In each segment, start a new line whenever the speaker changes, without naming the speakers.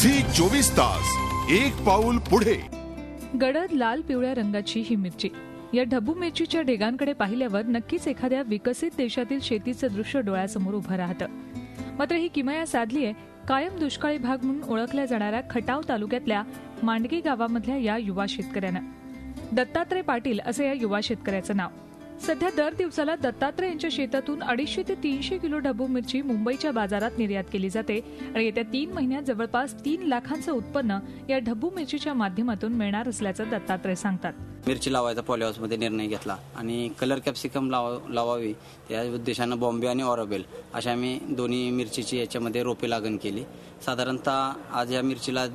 Zee 24 तास एक पाऊल पुढे।
गडद लाल पिवळ्या रंगाची ही मिरची, या ढबू मिरचीच्या ढेगांकडे पाहिल्यावर नक्कीच एखाद्या विकसित देशातील शेतीचं दृश्य डोळ्यासमोर उभं राहतं। मात्र ही किमया साधली आहे कायम दुष्काळी भाग म्हणून ओळखल्या जाणाऱ्या खटाव तालुक्यातल्या मांडगी गावामधल्या या युवा शेतकऱ्यानं। दत्तात्रय पाटील असं या युवा शेतकऱ्याचं नाव। सध्या दर दिवसाला दत्तात्रय यांच्या शेतातून 250 ते 300 किलो ढबू मिरची मुंबईच्या बाजारात निर्यात केली जाते आणि येत्या 3 महिन्यात जवळपास 3 लाखांचं उत्पन्न या ढबू मिरचीच्या माध्यमातून मिळणार असल्याचं दत्तात्रय सांगतात।
मिरची लावायचा पॉलीहाऊसमध्ये निर्णय घेतला आणि कलर कॅप्सिकम लावावी त्या उद्देशानं बॉम्बे आणि ऑरोबेल अशा आम्ही दोन्ही मिरचीची याच्यामध्ये रोपे लागण केली। साधारणतः आज या मिरचीला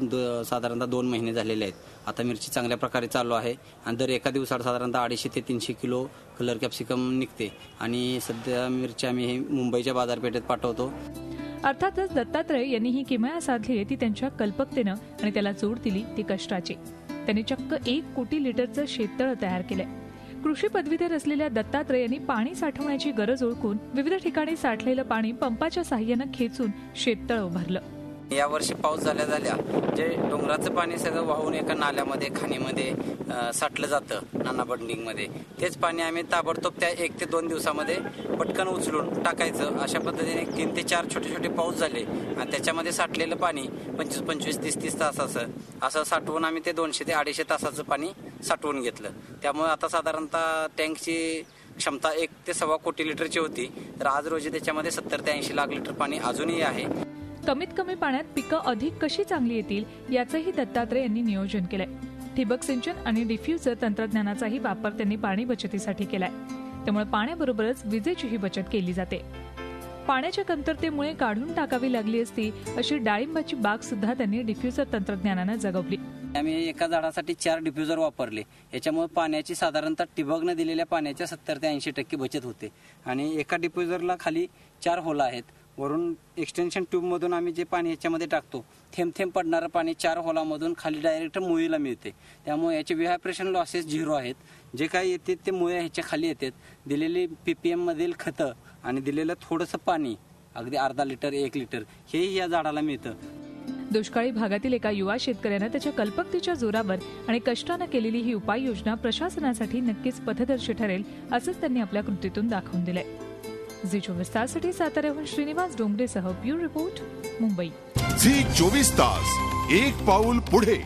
साधारणतः 2 महिने झालेले आहेत। आता मिरची चांगल्या प्रकारे चालू आहे आणि दर एका दिवसात साधारणतः 250 ते 300 किलो कलर कॅप्सिकम निघते आणि सध्या मिरची आम्ही मुंबईच्या बाजारपेठेत पाठवतो।
अर्थातच दत्तात्रय यांनी ही किमया साधली ती त्यांच्या कल्पकतेनं आणि त्याला जोड दिली ती कष्टाची। त्यांनी चक्क 1 कोटी लिटरचं शेततळ तयार केलंय। कृषी पदवीधर असलेल्या दत्तात्रय यांनी पाणी साठवण्याची गरज ओळखून विविध ठिकाणी साठलेलं पाणी पंपाच्या साहाय्यानं खेचून शेततळ उभारलं।
यावर्षी पाऊस झाल्या जे डोंगराचं पाणी सगळं वाहून एका नाल्यामध्ये खाणीमध्ये साठलं जातं नाना बंडिंगमध्ये, तेच पाणी आम्ही ताबडतोब त्या 1 ते 2 दिवसामध्ये पटकन उचलून टाकायचं। अशा पद्धतीने 3 ते 4 छोटे पाऊस झाले आणि त्याच्यामध्ये साठलेलं पाणी 25, 30 तासाचं असं साठवून आम्ही ते 200 ते 250 तासाचं पाणी साठवून घेतलं। त्यामुळे आता साधारणतः टँकची क्षमता 1 ते 1.25 कोटी लिटरची होती, तर आज रोजी त्याच्यामध्ये 70 ते 80 लाख लिटर पाणी अजूनही आहे।
कमीत कमी पाण्यात पिकं अधिक कशी चांगली येतील याचंही दत्तात्रय यांनी नियोजन केलंय। ठिबक सिंचन आणि डिफ्युजर तंत्रज्ञानाचाही वापर त्यांनी पाणी बचतीसाठी केलाय। त्यामुळे पाण्याबरोबरच विजेचीही बचत केली जाते। पाण्याच्या कमतरतेमुळे काढून टाकावी लागली असती अशी डाळिंबाची बाग सुद्धा त्यांनी डिफ्युजर तंत्रज्ञानानं जगवली।
आम्ही एका झाडासाठी 4 डिफ्युजर वापरले। याच्यामुळे पाण्याची साधारणतः ठिबकनं दिलेल्या पाण्याच्या 70 ते 80% बचत होते आणि एका डिफ्युजरला खाली 4 होल आहेत। वरून एक्सटेन्शन ट्यूबमधून आम्ही जे पाणी याच्यामध्ये टाकतो थेंब थेंब पडणारं पाणी 4 होलामधून खाली डायरेक्ट मुळीला मिळते। त्यामुळे याचे इव्हॅपोरेशन लॉसेस 0 आहेत। जे काही येते ते मुळे ह्याच्या खाली येतात। दिलेली PPM मधील खतं आणि दिलेलं थोडंसं पाणी अगदी अर्धा लिटर 1 लिटर हेही या झाडाला मिळतं।
दुष्काळी भागातील एका युवा शेतकऱ्यानं त्याच्या कल्पकतेच्या जोरावर आणि कष्टानं केलेली ही उपाययोजना प्रशासनासाठी नक्कीच पथदर्शी ठरेल असंच त्यांनी आपल्या कृतीतून दाखवून दिलंय। झी 24 ताससाठी साताऱ्याहून श्रीनिवास डोंगरेसह ब्युरो रिपोर्ट मुंबई।
झी 24 तास एक पाऊल पुढे।